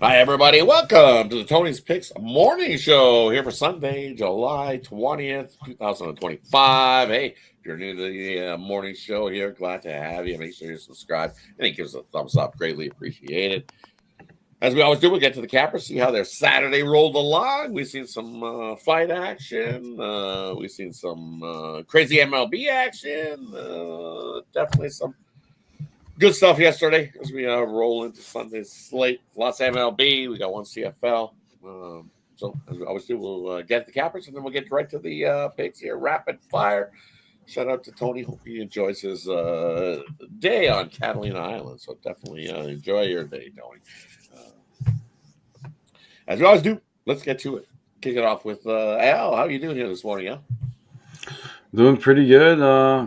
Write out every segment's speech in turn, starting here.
Hi, everybody. Welcome to the Tony's Picks morning show here for Sunday, July 20th, 2025. Hey, if you're new to the morning show here, glad to have you. Make sure you subscribe and give us a thumbs up. Greatly appreciated. As we always do, we'll get to the cappers, see how their Saturday rolled along. We've seen some fight action. We've seen some crazy MLB action. Definitely some good stuff yesterday as we roll into Sunday's slate. Lots of MLB. We got one CFL. So as we always do, we'll get the cappers and then we'll get right to the picks here. Rapid fire. Shout out to Tony. Hope he enjoys his day on Catalina Island. So definitely enjoy your day, Tony. As we always do, let's get to it. Kick it off with Al. How are you doing here this morning, Al? Doing pretty good.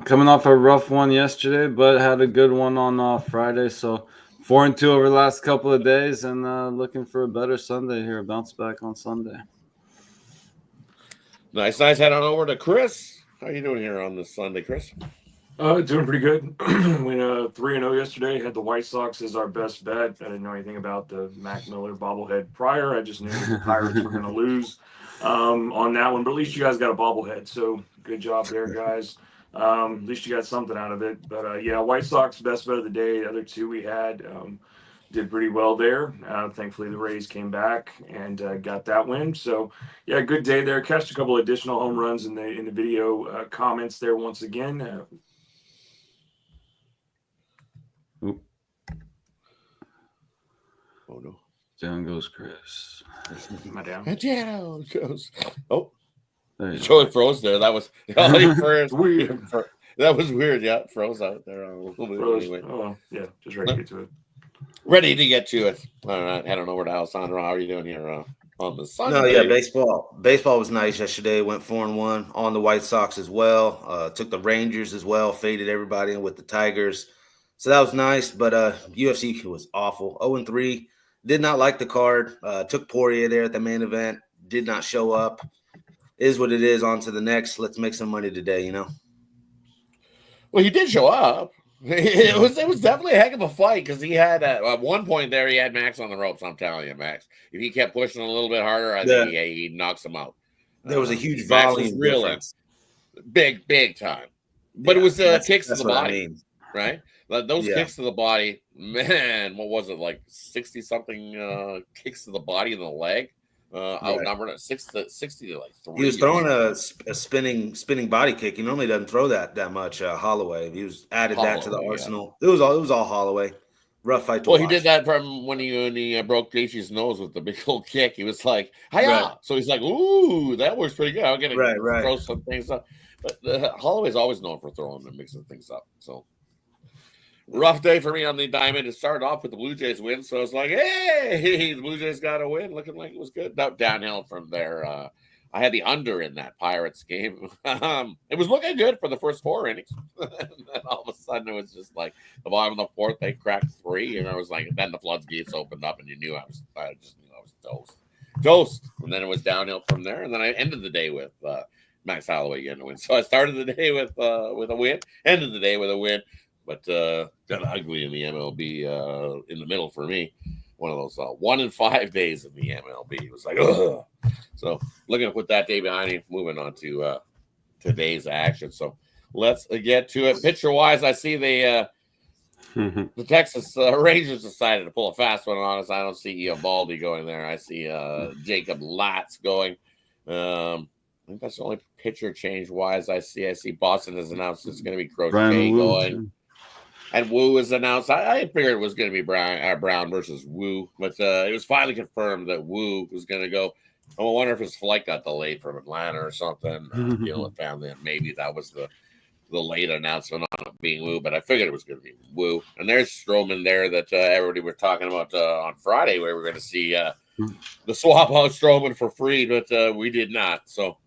Coming off a rough one yesterday, but had a good one on Friday. So 4-2 over the last couple of days, and looking for a better Sunday here. Bounce back on Sunday. Nice. Head on over to Chris. How are you doing here on this Sunday, Chris? Doing pretty good. Went 3-0 yesterday. Had the White Sox as our best bet. I didn't know anything about the Mac Miller bobblehead prior. I just knew the Pirates were going to lose on that one. But at least you guys got a bobblehead, so good job there, guys. At least you got something out of it. But yeah, White Sox best bet of the day. The other two we had did pretty well there. Thankfully, the Rays came back and got that win. So yeah, good day there. Catched a couple additional home runs in the video comments there once again. Oh no! Down goes Chris. Am I down? Down goes. Oh, There it froze there. That was Weird. That was weird. Yeah, it froze out there a little bit. Froze. Anyway, Oh well, yeah, just ready to get to it. ready to get to it. All right, head on over to Alessandro. How are you doing here on the Sunday? No, yeah, baseball was nice yesterday. Went 4-1 on the White Sox as well. Took the Rangers as well. Faded everybody in with the Tigers. So that was nice, but UFC was awful. 0-3. Did not like the card. Took Poirier there at the main event. Did not show up. Is what it is. On to the next. Let's make some money today, you know. Well, he did show up. It was definitely a heck of a fight because he had at one point there he had Max on the ropes. I'm telling you, Max. If he kept pushing a little bit harder, I think he knocks him out. There was a huge Max volume was difference. Big time. But it was kicks to the body, I mean. right? Those kicks to the body, man. What was it, like 60 something kicks to the body and the leg? Outnumbered at 60 to like 3. He was throwing a spinning body kick. He normally doesn't throw that much. Holloway. He was added that to the arsenal. Yeah. It was all Holloway. Rough fight to watch. He did that from when he broke Gaethje's nose with the big old kick. He was like, "Hiya!" Right. So he's like, "Ooh, that works pretty good. I'm gonna throw some things up." But Holloway's always known for throwing and mixing things up. So rough day for me on the diamond. It started off with the Blue Jays win, so I was like, "Hey, the Blue Jays got a win, looking like it was good." Now downhill from there. I had the under in that Pirates game. It was looking good for the first 4 innings. And then all of a sudden, it was just like the bottom of the fourth, they cracked 3, and I was like, then the floodgates opened up, and I just knew I was toast. And then it was downhill from there, and then I ended the day with Max Holloway getting a win. So I started the day with a win, ended the day with a win. But got ugly in the MLB in the middle for me. One of those 1 in 5 days in the MLB. It was like, ugh. So looking to put that day behind me, moving on to today's action. So let's get to it. Pitcher-wise, I see the Texas Rangers decided to pull a fast one on us. I don't see Baldy going there. I see Jacob Latz going. I think that's the only pitcher change-wise I see. I see Boston has announced it's going to be Crochet going. And Wu is announced. I figured it was going to be Brown versus Wu, but it was finally confirmed that Wu was going to go. I wonder if his flight got delayed from Atlanta or something. Found that maybe that was the late announcement on it being Wu, but I figured it was going to be Wu. And there's Stroman there that everybody were talking about on Friday, where we're going to see the swap out Stroman for free, but we did not. So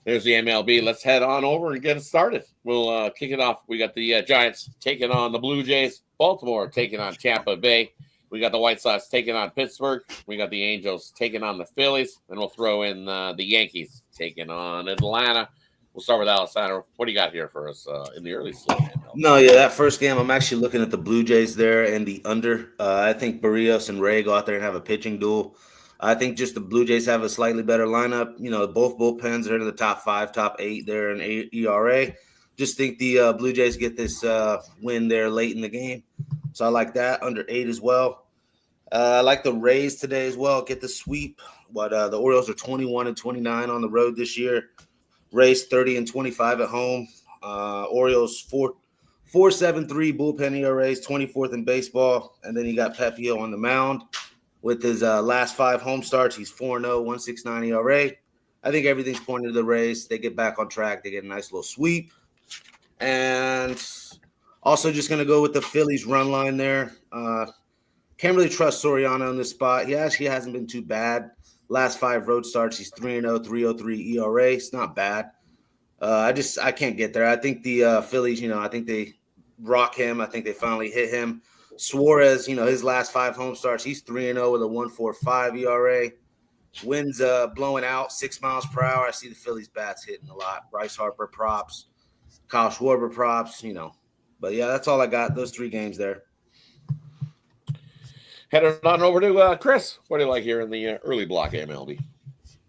there's the MLB. Let's head on over and get it started. We'll kick it off. We got the Giants taking on the Blue Jays. Baltimore taking on Tampa Bay. We got the White Sox taking on Pittsburgh. We got the Angels taking on the Phillies. And we'll throw in the Yankees taking on Atlanta. We'll start with Alessandro. What do you got here for us in the early slate? No, yeah, that first game, I'm actually looking at the Blue Jays there and the under. I think Barrios and Ray go out there and have a pitching duel. I think just the Blue Jays have a slightly better lineup. Both bullpens are in the top 5, top 8 there in ERA. Just think the Blue Jays get this win there late in the game. So I like that, under 8 as well. I like the Rays today as well, get the sweep. But the Orioles are 21-29 on the road this year. Rays 30-25 at home. Orioles 4.73 bullpen ERAs, 24th in baseball. And then you got Pepio on the mound with his last 5 home starts. He's 4-0, 1.69 ERA. I think everything's pointing to the Rays. They get back on track. They get a nice little sweep. And also just going to go with the Phillies run line there. Can't really trust Soriano in this spot. He actually hasn't been too bad. Last 5 road starts, he's 3-0, 3.03 ERA. It's not bad. I can't get there. I think the Phillies, I think they rock him. I think they finally hit him. Suarez, his last 5 home starts, he's 3-0 with a 1.45 ERA. Winds blowing out 6 miles per hour. I see the Phillies bats hitting a lot. Bryce Harper props, Kyle Schwarber props, But yeah, that's all I got. Those 3 games there. Heading on over to Chris. What do you like here in the early block MLB?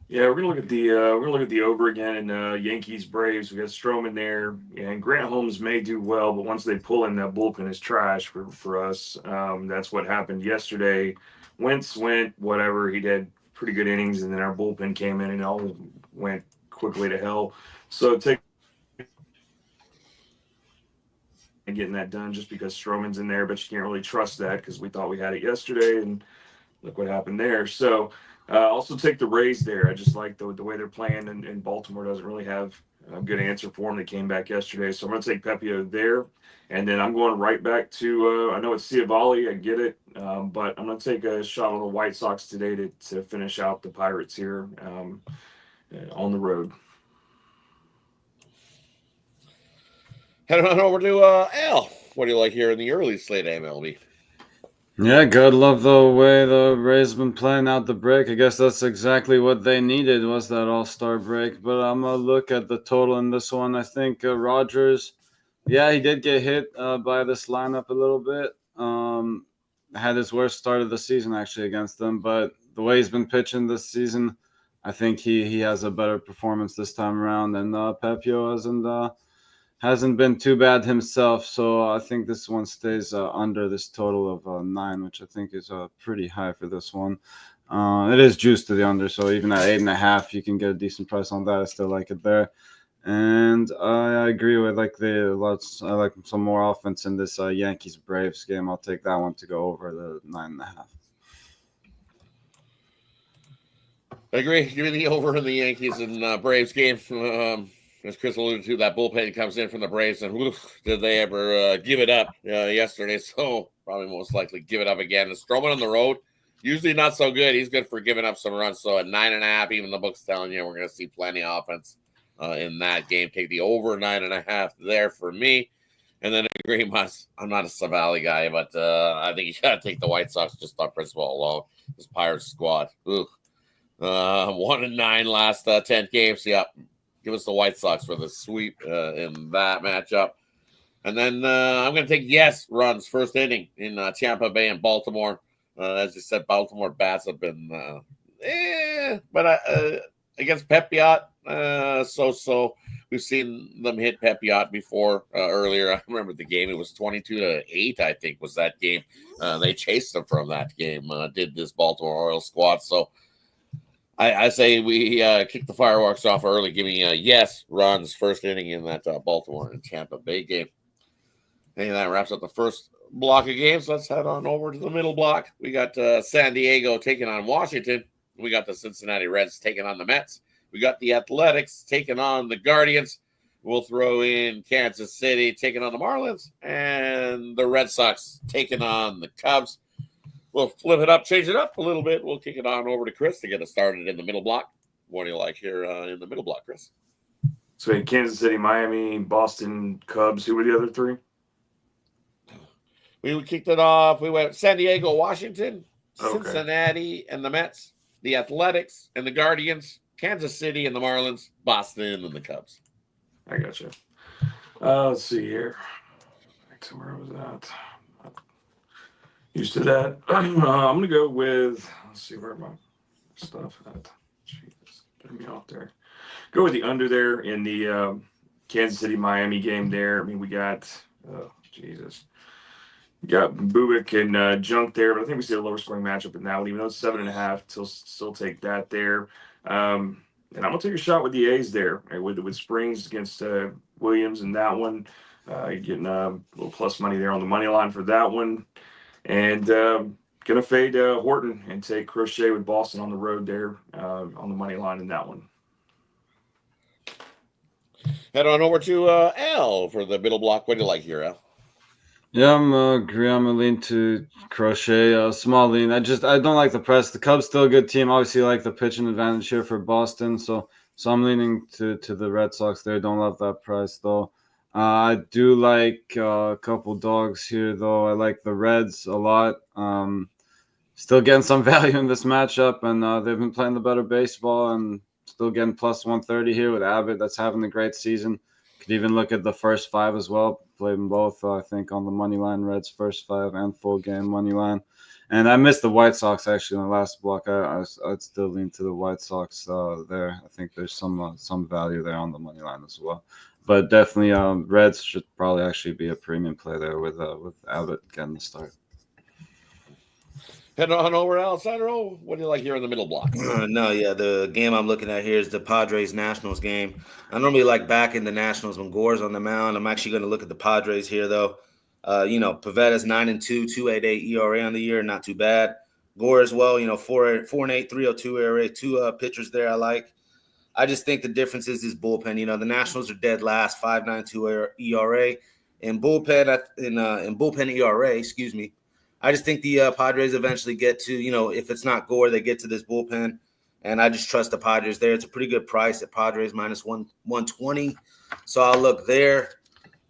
Yeah, we're gonna look at the over again in Yankees Braves. We got Stroman there, and Grant Holmes may do well, but once they pull in, that bullpen is trash for us. That's what happened yesterday. Wentz went whatever, he did pretty good innings, and then our bullpen came in and all went quickly to hell. So take and getting that done just because Stroman's in there, but you can't really trust that because we thought we had it yesterday, and look what happened there. So also take the Rays there. I just like the way they're playing, and Baltimore doesn't really have a good answer for them. They came back yesterday, so I'm going to take Pepio there, and then I'm going right back to I know it's Ciavalli, I get it, but I'm going to take a shot on the White Sox today to finish out the Pirates here on the road. Heading on over to Al. What do you like here in the early slate MLB? Yeah, good. Love the way the Rays been playing out the break. I guess that's exactly what they needed, was that all-star break. But I'm going to look at the total in this one. I think Rogers, yeah, he did get hit by this lineup a little bit. Had his worst start of the season, actually, against them. But the way he's been pitching this season, I think he has a better performance this time around. And Pepio hasn't been too bad himself, so I think this one stays under this total of 9, which I think is pretty high for this one. It is juiced to the under, so even at 8.5, you can get a decent price on that. I still like it there, and I agree with I like some more offense in this Yankees Braves game. I'll take that one to go over the 9.5. I agree. Give me the over in the Yankees and Braves game. As Chris alluded to, that bullpen comes in from the Braves, and did they ever give it up yesterday? So probably most likely give it up again. And Stroman on the road, usually not so good. He's good for giving up some runs. So at 9.5, even the book's telling you we're going to see plenty of offense in that game. Take the over 9.5 there for me. And then agree, I'm not a Ciavalli guy, but I think you got to take the White Sox just on principle alone. This Pirates squad, 1-9 last 10 games. Yep. Give us the White Sox for the sweep in that matchup. And then I'm going to take runs first inning in Tampa Bay and Baltimore. As you said, Baltimore bats have been but against Pepiot, so we've seen them hit Pepiot before earlier. I remember the game. It was 22-8, I think, was that game. They chased them from that game, did this Baltimore Orioles squad. So I say we kick the fireworks off early. Give me runs first inning in that Baltimore and Tampa Bay game. And that wraps up the first block of games. Let's head on over to the middle block. We got San Diego taking on Washington. We got the Cincinnati Reds taking on the Mets. We got the Athletics taking on the Guardians. We'll throw in Kansas City taking on the Marlins. And the Red Sox taking on the Cubs. We'll flip it up, change it up a little bit. We'll kick it on over to Chris to get us started in the middle block. What do you like here in the middle block, Chris? So Kansas City, Miami, Boston, Cubs. Who were the other 3? We kicked it off. We went San Diego, Washington, Cincinnati, and the Mets, the Athletics and the Guardians, Kansas City and the Marlins, Boston and the Cubs. I gotcha. Let's see here. back to where I was at. Used to that. I'm going to go with, let's see where my stuff at. Jesus, get me off there. Go with the under there in the Kansas City-Miami game there. I mean, we got, Jesus. We got Bubik and Junk there, but I think we see a lower scoring matchup in that one, even though it's 7.5. Still take that there. And I'm going to take a shot with the A's there, right, with Springs against Williams in that one. Getting a little plus money there on the money line for that one. And going to fade Horton and take Crochet with Boston on the road there on the money line in that one. Head on over to Al for the middle block. What do you like here, Al? Yeah, I'm agree. I'm gonna lean to Crochet. Small lean. I don't like the press. The Cubs still a good team. Obviously, like the pitching advantage here for Boston. So I'm leaning to the Red Sox there. Don't love that price though. I do like a couple dogs here though. I like the Reds a lot. Still getting some value in this matchup, and they've been playing the better baseball and still getting plus 130 here with Abbott. That's having a great season. Could even look at the first 5 as well. Played them both, I think, on the money line. Reds first 5 and full game money line. And I missed the White Sox actually in the last block. I'd still lean to the White Sox there. I think there's some value there on the money line as well. But definitely, Reds should probably actually be a premium play there with Abbott getting the start. Head on over, Alessandro. What do you like here in the middle block? The game I'm looking at here is the Padres-Nationals game. I normally like backing the Nationals when Gore's on the mound. I'm actually going to look at the Padres here, though. Pavetta's 9-2, 2.88 ERA on the year, not too bad. Gore as well, 4.8, 3.02 ERA, 2 pitchers there I like. I just think the difference is his bullpen. The Nationals are dead last, 5.92 ERA. In bullpen ERA, excuse me. I just think the Padres eventually get to, if it's not Gore, they get to this bullpen. And I just trust the Padres there. It's a pretty good price at Padres minus 120. So I'll look there.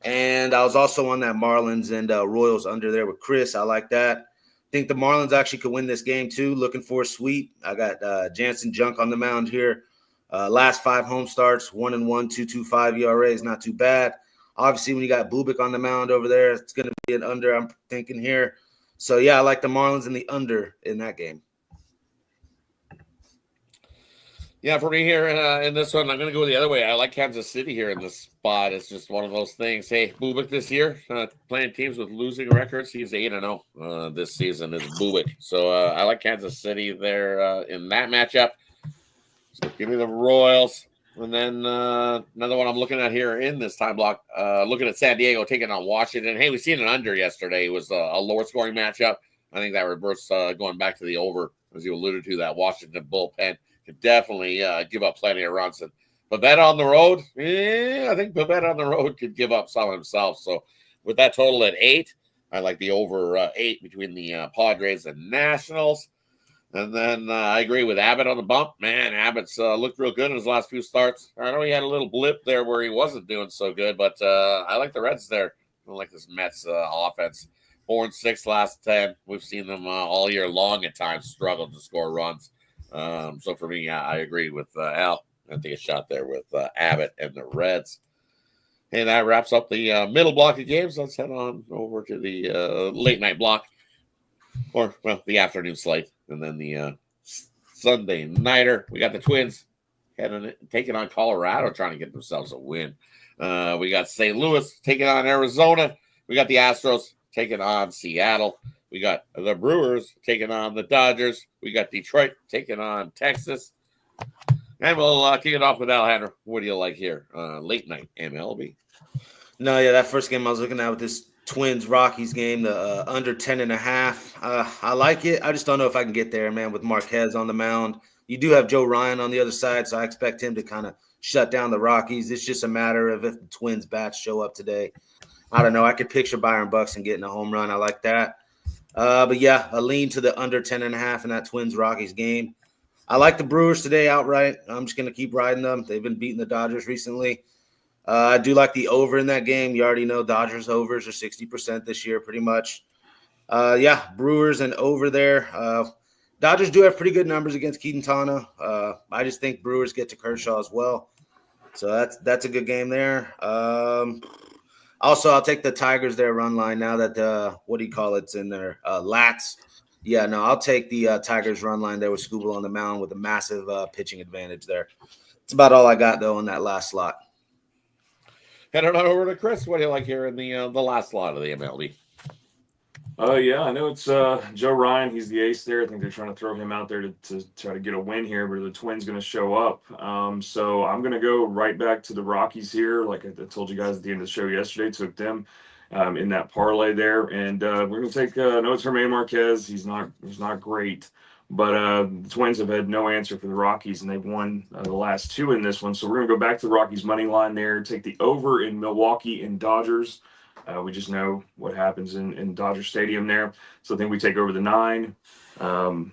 And I was also on that Marlins and Royals under there with Chris. I like that. I think the Marlins actually could win this game too. Looking for a sweep. I got Jansen Junk on the mound here. Last 5 home starts, 1-1, 2.25 ERA is not too bad. Obviously, when you got Bubik on the mound over there, it's going to be an under, I'm thinking here. So, yeah, I like the Marlins and the under in that game. Yeah, for me here in this one, I'm going to go the other way. I like Kansas City here in this spot. It's just one of those things. Hey, Bubik this year, playing teams with losing records. He's 8-0 this season is Bubik. So I like Kansas City there in that matchup. So give me the Royals. And then another one I'm looking at here in this time block, looking at San Diego taking on Washington. Hey, we've seen an under yesterday. It was a lower scoring matchup. I think that reverse going back to the over, as you alluded to, that Washington bullpen could definitely give up plenty of runs. And Pivetta on the road, I think Pivetta on the road could give up some himself. So with that total at 8, I like the over 8 between the Padres and Nationals. And then I agree with Abbott on the bump. Man, Abbott's looked real good in his last few starts. I know he had a little blip there where he wasn't doing so good, but I like the Reds there. I like this Mets offense. 4-6 last 10. We've seen them all year long at times struggle to score runs. So for me, I agree with Al. I take a shot there with Abbott and the Reds. And that wraps up the middle block of games. Let's head on over to the late night block. Or, well, the afternoon slate. And then the Sunday nighter. We got the Twins taking on Colorado, trying to get themselves a win. We got St. Louis taking on Arizona. We got the Astros taking on Seattle. We got the Brewers taking on the Dodgers. We got Detroit taking on Texas. And we'll kick it off with Alejandro. What do you like here? Late night MLB. That first game I was looking at with this Twins-Rockies game, the under 10.5. I like it. I just don't know if I can get there, man, with Marquez on the mound. You do have Joe Ryan on the other side, so I expect him to kind of shut down the Rockies. It's just a matter of if the Twins bats show up today. I don't know. I could picture Byron Buxton getting a home run. I like that. But, yeah, a lean to the under 10.5 in that Twins-Rockies game. I like the Brewers today outright. I'm just going to keep riding them. They've been beating the Dodgers recently. I do like the over in that game. You already know Dodgers overs are 60% this year pretty much. Brewers and over there. Dodgers do have pretty good numbers against Quintana. I just think Brewers get to Kershaw as well. So that's a good game there. Also, I'll take the Tigers their run line now that what do you call it's in there? Lats. Yeah, no, I'll take the Tigers run line there with Scooble on the mound with a massive pitching advantage there. That's about all I got though in that last slot. Heading on over to Chris. What do you like here in the last slot of the MLB? Yeah, I know it's Joe Ryan. He's the ace there. I think they're trying to throw him out there to try to get a win here, but the Twins going to show up. So I'm going to go right back to the Rockies here. Like I told you guys at the end of the show yesterday, took them in that parlay there, and we're going to take. No, it's Germán Marquez. He's not great, but the Twins have had no answer for the Rockies, and they've won the last two in this one. So we're going to go back to the Rockies money line there. Take the over in Milwaukee and Dodgers. We just know what happens in Dodger Stadium there. So I think we take over the 9. We're going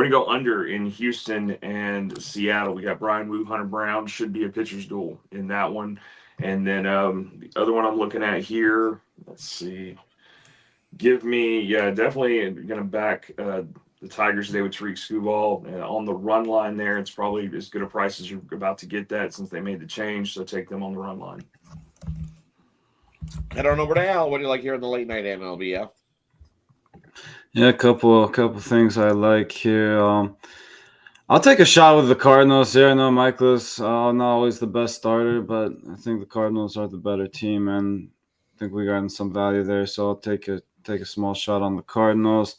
to go under in Houston and Seattle. We got Brian Wu, Hunter Brown. Should be a pitcher's duel in that one. And then the other one I'm looking at here, let's see. Definitely going to back the Tigers today with Tariq Skubal. On the run line there, it's probably as good a price as you're about to get that since they made the change. So take them on the run line. Head on over to Al. What do you like here in the late night MLB, Al? Yeah, a couple things I like here. I'll take a shot with the Cardinals here. I know Michael's not always the best starter, but I think the Cardinals are the better team, and I think we got some value there. So I'll take a small shot on the Cardinals.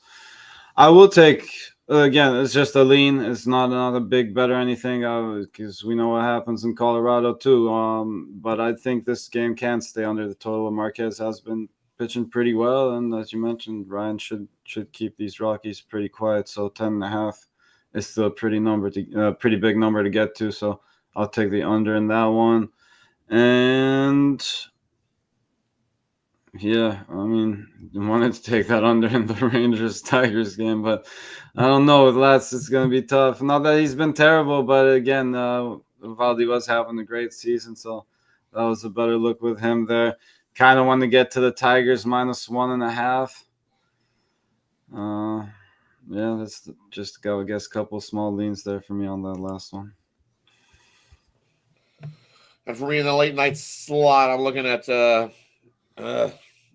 I will take. Again, it's just a lean. It's not a big bet or anything because we know what happens in Colorado too. But I think this game can stay under the total. Marquez has been pitching pretty well, and as you mentioned, Ryan should keep these Rockies pretty quiet. So 10.5 is still a pretty big number to get to. So I'll take the under in that one. And yeah, I mean, I wanted to take that under in the Rangers-Tigers game, but I don't know. With Lats, it's going to be tough. Not that he's been terrible, but again, Valdi was having a great season, so that was a better look with him there. Kind of want to get to the Tigers -1.5. Yeah, that's just go. I guess a couple small leans there for me on that last one. And for me in the late night slot, I'm looking at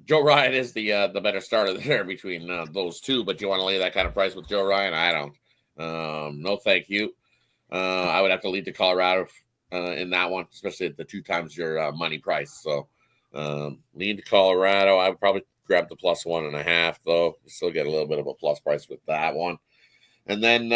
Joe Ryan is the better starter there between those two. But you want to lay that kind of price with Joe Ryan? I don't. No, thank you. I would have to lead to Colorado in that one, especially at the 2 times your money price. So lean to Colorado. I would probably grab the +1.5 though. You still get a little bit of a plus price with that one. And then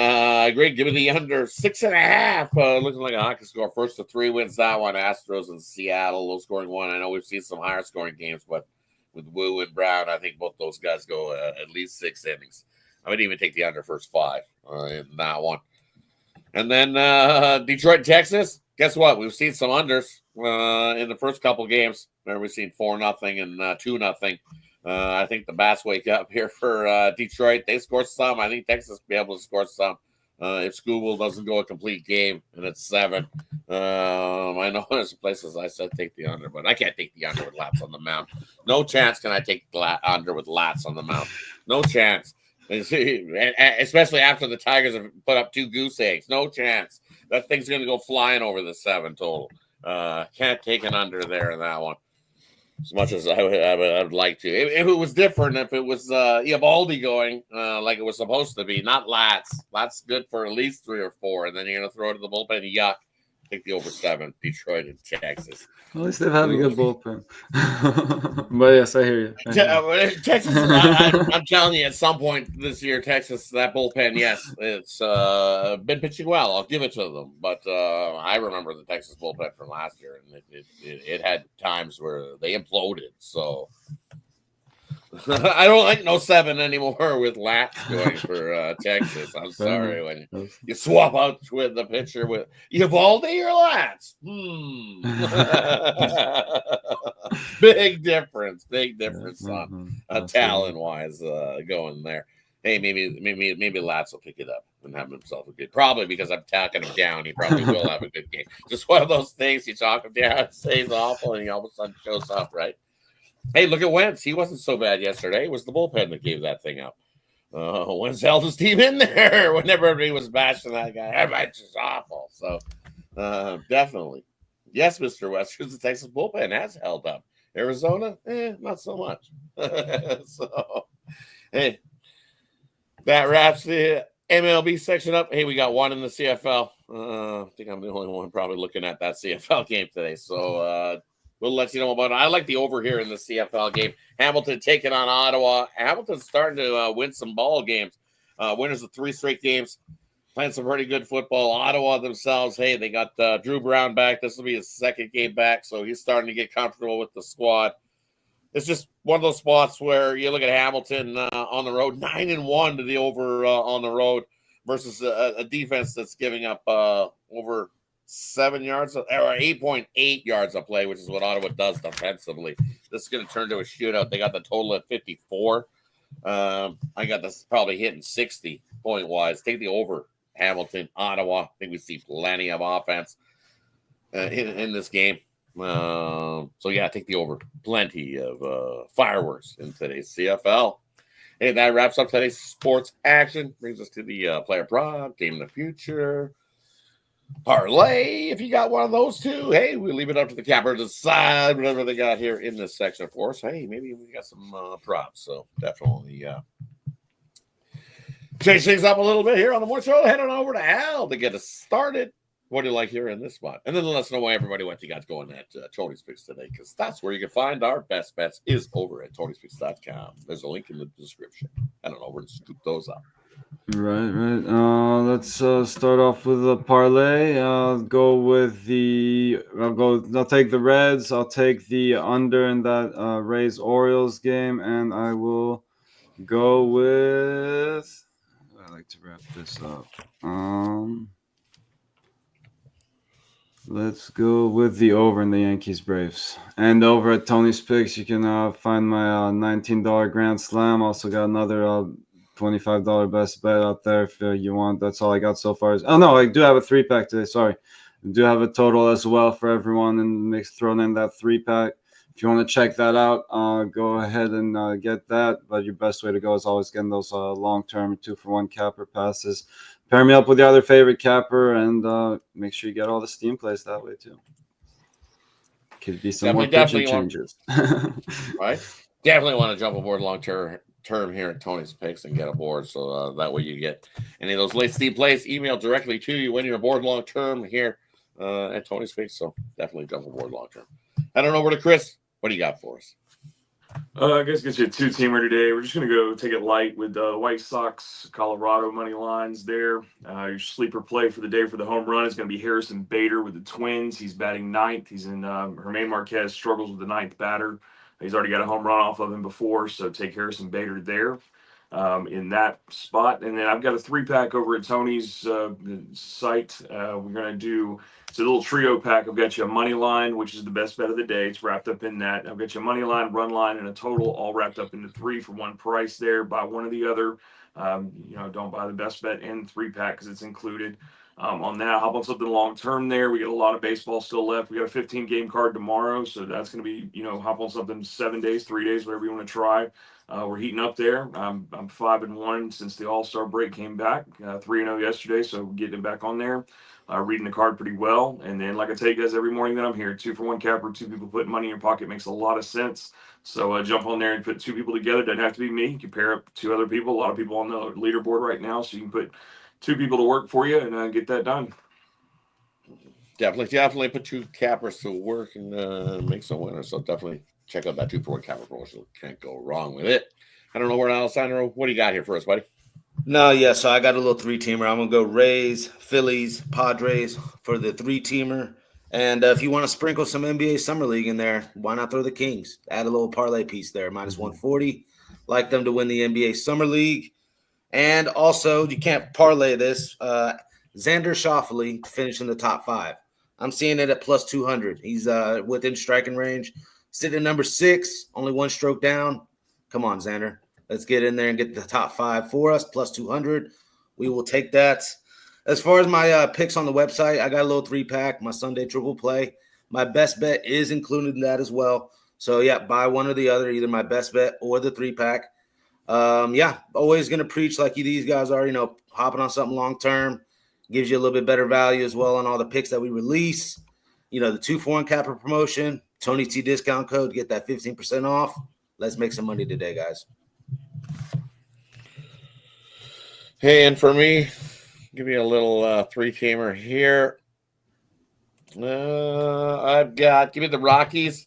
Greg, give me the under 6.5. Looking like a hockey score. First to 3 wins that one. Astros and Seattle, low scoring one. I know we've seen some higher scoring games, but with Wu and Brown, I think both those guys go at least 6 innings. I would even take the under first 5 in that one. And then Detroit, Texas. Guess what? We've seen some unders in the first couple games. Remember, we've seen 4-0 and 2-0. I think the bats wake up here for Detroit. They score some. I think Texas will be able to score some. If Scooble doesn't go a complete game and it's 7. I know there's places I said take the under, but I can't take the under with Lats on the mound. No chance can I take the under with Lats on the mound. No chance. Especially after the Tigers have put up 2 goose eggs. No chance. That thing's going to go flying over the 7 total. Can't take an under there in that one. As much as I would like to. If it was different, if it was Eovaldi going like it was supposed to be, not Lats. Lats good for at least 3 or 4, and then you're going to throw it to the bullpen. Yuck. Take the over 7, Detroit and Texas. At least they've had a good bullpen. But yes, I hear you. Texas, I'm telling you, at some point this year, Texas, that bullpen, yes, it's been pitching well. I'll give it to them. But I remember the Texas bullpen from last year, and it had times where they imploded. So I don't like no 7 anymore with Lats going for Texas. I'm sorry when you swap out with the pitcher with Eovaldi or Lats. Big difference on talent wise going there. Hey, maybe Lats will pick it up and have himself a good. Probably because I'm talking him down. He probably will have a good game. Just one of those things you talk him down, it stays awful, and he all of a sudden shows up, right? Hey, look at Wentz. He wasn't so bad yesterday. It was the bullpen that gave that thing up. Wentz held his team in there whenever everybody was bashing that guy. Everybody's just awful. So, definitely. Yes, Mr. Westers, the Texas bullpen has held up. Arizona, not so much. So, hey, that wraps the MLB section up. Hey, we got one in the CFL. I think I'm the only one probably looking at that CFL game today. So we'll let you know about it. I like the over here in the CFL game. Hamilton taking on Ottawa. Hamilton's starting to win some ball games. Winners of 3 straight games. Playing some pretty good football. Ottawa themselves, hey, they got Drew Brown back. This will be his 2nd game back, so he's starting to get comfortable with the squad. It's just one of those spots where you look at Hamilton on the road, 9-1 to the over on the road versus a defense that's giving up over 7 yards or 8.8 yards a play, which is what Ottawa does defensively. This is going to turn to a shootout. They got the total at 54. I got this probably hitting 60 point-wise. Take the over, Hamilton, Ottawa. I think we see plenty of offense in this game. So yeah, take the over. Plenty of fireworks in today's CFL. And that wraps up today's sports action. Brings us to the player prop, game of the future, parlay. If you got one of those two, hey, we leave it up to the capper to decide whatever they got here in this section. Of course, hey, maybe we got some props. So definitely change things up a little bit here on the morning show. Head on over to Al to get us started. What do you like here in this spot? And then let us know why everybody what you got going at Tony's Picks today, because that's where you can find our best bets is over at Tony'sPicks.com. There's a link in the description. I don't know where to scoop those up. Right. Let's start off with a parlay. I'll take the Reds. I'll take the under in that Rays Orioles game, and I will go with. I like to wrap this up. Let's go with the over in the Yankees Braves. And over at Tony's Picks, you can find my $19 Grand Slam. Also got another $25 best bet out there if you want. That's all I got so far. Oh, no, I do have a 3-pack today. Sorry. I do have a total as well for everyone and thrown in that 3-pack. If you want to check that out, go ahead and get that. But your best way to go is always getting those long-term 2-for-1 capper passes. Pair me up with your other favorite capper and make sure you get all the steam plays that way too. Could be some more pitching changes. Right? Definitely want to jump aboard long-term here at Tony's Picks and get aboard. So that way you get any of those late steam plays emailed directly to you when you're aboard long-term here at Tony's Picks. So definitely jump aboard long-term. I don't know where to Chris. What do you got for us? I guess get you a 2-teamer today. We're just going to go take it light with the White Sox, Colorado money lines there. Your sleeper play for the day for the home run is going to be Harrison Bader with the Twins. He's batting 9th. He's in Germán Marquez struggles with the 9th batter. He's already got a home run off of him before, so take Harrison Bader there in that spot. And then I've got a 3-pack over at Tony's site. We're going to do it's a little trio pack. I've got you a money line, which is the best bet of the day. It's wrapped up in that. I've got you a money line, run line, and a total all wrapped up into 3 for one price there. Buy one or the other. Don't buy the best bet and 3-pack because it's included. On that, hop on something long term there. We got a lot of baseball still left. We got a 15-game card tomorrow, so that's going to be, hop on something 7 days, 3 days, whatever you want to try. We're heating up there. I'm 5-1 since the All-Star break came back. 3-0 yesterday, so getting it back on there. Reading the card pretty well. And then, like I tell you guys every morning that I'm here, 2-for-1 capper, 2 people putting money in your pocket makes a lot of sense. So jump on there and put 2 people together. Doesn't have to be me. You can pair up 2 other people. A lot of people on the leaderboard right now, so you can put 2 people to work for you and get that done. Definitely put 2 cappers to work and make some winners. So definitely check out that 2-for-1 capper promotion. Can't go wrong with it. I don't know where Alessandro. What do you got here for us, buddy? No, yeah. So I got a little 3-teamer. I'm gonna go Rays, Phillies, Padres for the 3-teamer. And if you want to sprinkle some NBA Summer League in there, why not throw the Kings? Add a little parlay piece there, minus 140. Like them to win the NBA Summer League. And also, you can't parlay this. Xander Schauffele to finish in the top 5. I'm seeing it at plus 200. He's within striking range. Sitting at number 6, only 1 stroke down. Come on, Xander. Let's get in there and get the top 5 for us, plus 200. We will take that. As far as my picks on the website, I got a little 3-pack, my Sunday triple play. My best bet is included in that as well. So, yeah, buy one or the other, either my best bet or the 3-pack. Always going to preach like these guys are, hopping on something long-term. Gives you a little bit better value as well on all the picks that we release. The 2-for-1 capper promotion. Tony T discount code. Get that 15% off. Let's make some money today, guys. Hey, and for me, give you a little three-teamer here. I've got, give me the Rockies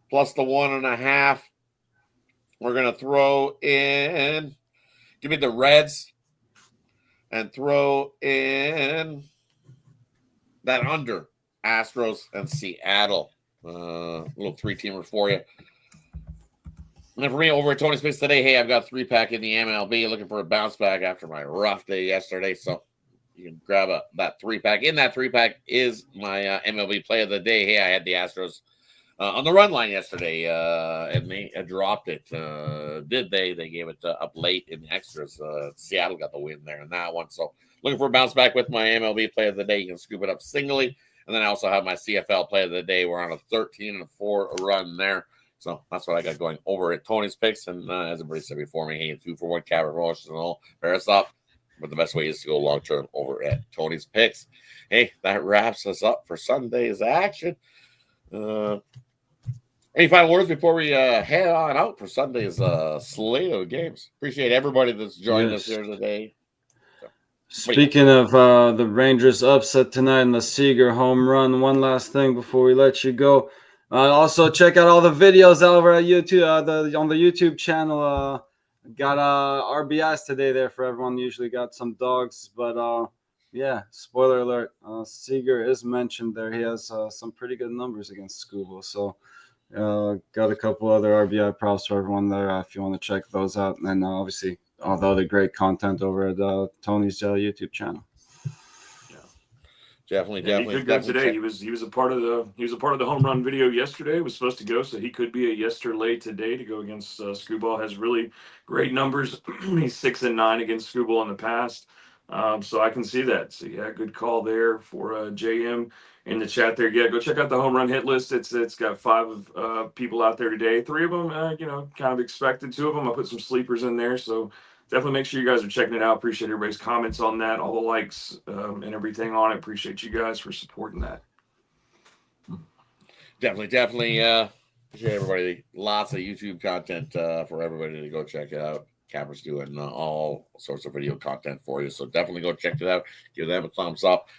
plus the 1.5. We're going to throw in, give me the Reds and throw in that under Astros and Seattle. Little three-teamer for you. And for me, over at Tony's Picks today, hey, I've got a 3-pack in the MLB, looking for a bounce back after my rough day yesterday. So you can grab that 3-pack. In that 3-pack is my MLB play of the day. Hey, I had the Astros on the run line yesterday, and they dropped it. Did they? They gave it up late in the extras. Seattle got the win there in that one. So looking for a bounce back with my MLB play of the day. You can scoop it up singly. And then I also have my CFL play of the day. We're on a 13-4 run there. So that's what I got going over at Tony's Picks. And as everybody said before me, hey, 2-for-1 cap promotions and all. Bear us up. But the best way is to go long-term over at Tony's Picks. Hey, that wraps us up for Sunday's action. Any final words before we head on out for Sunday's slate of games? Appreciate everybody that's joined us here today. Speaking of the Rangers upset tonight and the Seager home run, one last thing before we let you go. Also, check out all the videos over at YouTube, on the YouTube channel. Got RBIs today there for everyone. Usually got some dogs, but yeah, spoiler alert. Seager is mentioned there. He has some pretty good numbers against Scooble. So got a couple other RBI props for everyone there if you want to check those out. And then obviously all the other great content over at Tony's YouTube channel. Definitely. He could go today. He was a part of the home run video yesterday. He was supposed to go, so he could be a yesterday today to go against Screwball. Has really great numbers. He's 6-9 against Screwball in the past, so I can see that. So yeah, good call there for JM in the chat there. Yeah, go check out the home run hit list. It's got 5 people out there today. 3 of them, kind of expected. 2 of them, I put some sleepers in there. So definitely make sure you guys are checking it out. Appreciate everybody's comments on that, all the likes and everything on it. Appreciate you guys for supporting that. Definitely. Appreciate everybody. Lots of YouTube content for everybody to go check it out. Capper's doing all sorts of video content for you. So definitely go check it out. Give them a thumbs up.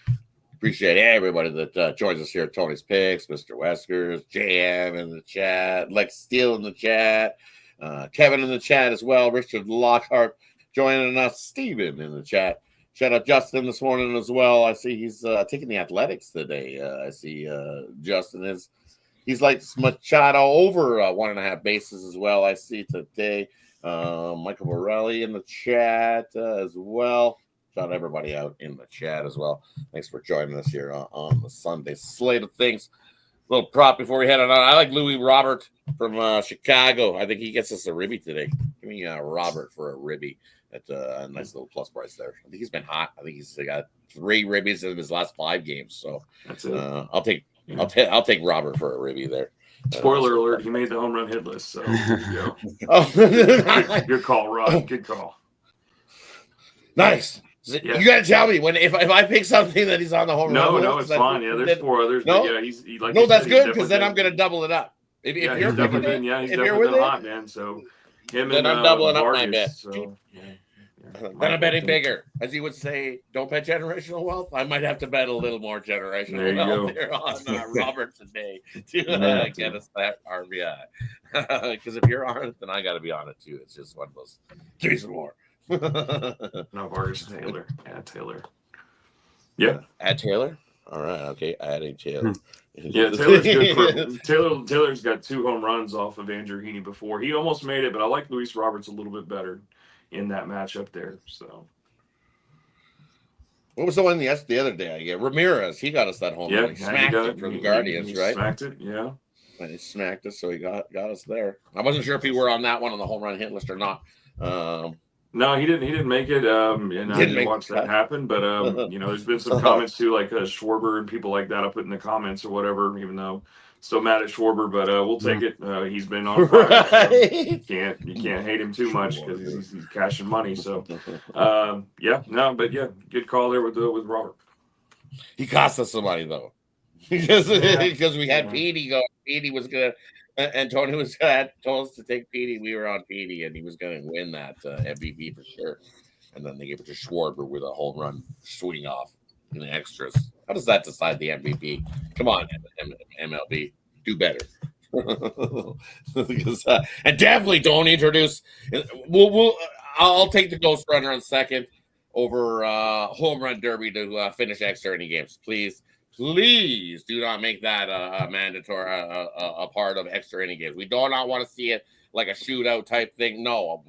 Appreciate everybody that joins us here at Tony's Picks, Mr. Weskers, JM in the chat, Lex Steele in the chat. Kevin in the chat as well. Richard Lockhart joining us. Steven in the chat. Shout out Justin this morning as well. I see he's taking the Athletics today. I see Justin he's like Machado over 1.5 bases as well. I see today. Michael Morelli in the chat as well. Shout everybody out in the chat as well. Thanks for joining us here on the Sunday slate of things. Little prop before we head on. I like Louis Robert from Chicago. I think he gets us a ribby today. Give me Robert for a ribby at a nice little plus price there. I think he's been hot. I think he's got 3 ribbies in his last 5 games. So that's it. I'll take Robert for a ribby there. Spoiler alert: he made the home run hit list. So go. Oh, good call, Rob. Good call. Nice. Yeah. You got to tell me if I pick something that he's on the home run. No, it's fine. Yeah, there's 4 others. No, but yeah, no, that's good because then I'm going to double it up. If he's you're definitely been hot, man. So him then and I'm doubling up Vargas, my bet. So, Then I'm betting bigger, as you would say. Don't bet generational wealth. I might have to bet a little more generational wealth here on Robert today to get us that RBI. Because if you're on it, then I got to be on it too. It's just one of those. Give me some more. No, Vargas, Taylor. Add Taylor. Yeah. Add Taylor? All right. Okay. Adding Taylor. Yeah, Taylor's good for Taylor's got 2 home runs off of Andrew Heaney before. He almost made it, but I like Luis Roberts a little bit better in that matchup there. So what was the one the other day? I get Ramirez. He got us that home run. He smacked it from the Guardians, right? Smacked it, yeah. And he smacked it, so he got us there. I wasn't sure if he were on that one on the home run hit list or not. No, he didn't make it. And I didn't watch that happen. But there's been some comments too, like Schwarber and people like that. I put in the comments or whatever. Even though still mad at Schwarber, but we'll take it. He's been on fire. Right. So you can't hate him too much because he's cashing money. So good call there with Robert. He cost us some money though. because we had Petey go. Petey was gonna, and Tony was told us to take Petey. We were on Petey, and he was gonna win that MVP for sure. And then they gave it to Schwarber with a home run swing off in the extras. How does that decide the MVP? Come on, MLB, do better. And definitely don't introduce. I'll take the Ghost Runner on second over home run derby to finish extra inning games. Please do not make that a mandatory a part of extra inning games. We do not want to see it like a shootout type thing. No,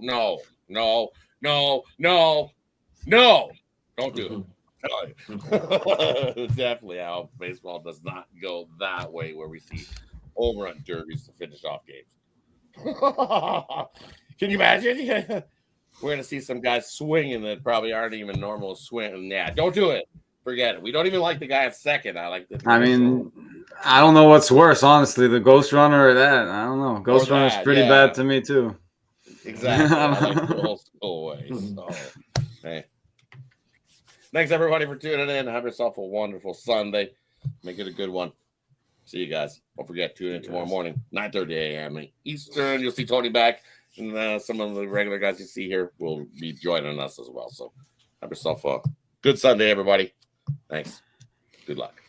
don't do it. Definitely how baseball does not go that way, where we see home run derbies to finish off games. Can you imagine? We're gonna see some guys swinging that probably aren't even normal swing. Yeah, don't do it. Forget it. We don't even like the guy at second. I don't know what's worse, honestly, the Ghost Runner or that. I don't know. Ghost Runner's pretty bad to me too. Exactly. I like the old school way. So, hey. Thanks everybody for tuning in. Have yourself a wonderful Sunday. Make it a good one. See you guys. Don't forget, tune in tomorrow morning, 9:30 a.m. Eastern. You'll see Tony back, and some of the regular guys you see here will be joining us as well. So have yourself a good Sunday, everybody. Thanks. Good luck.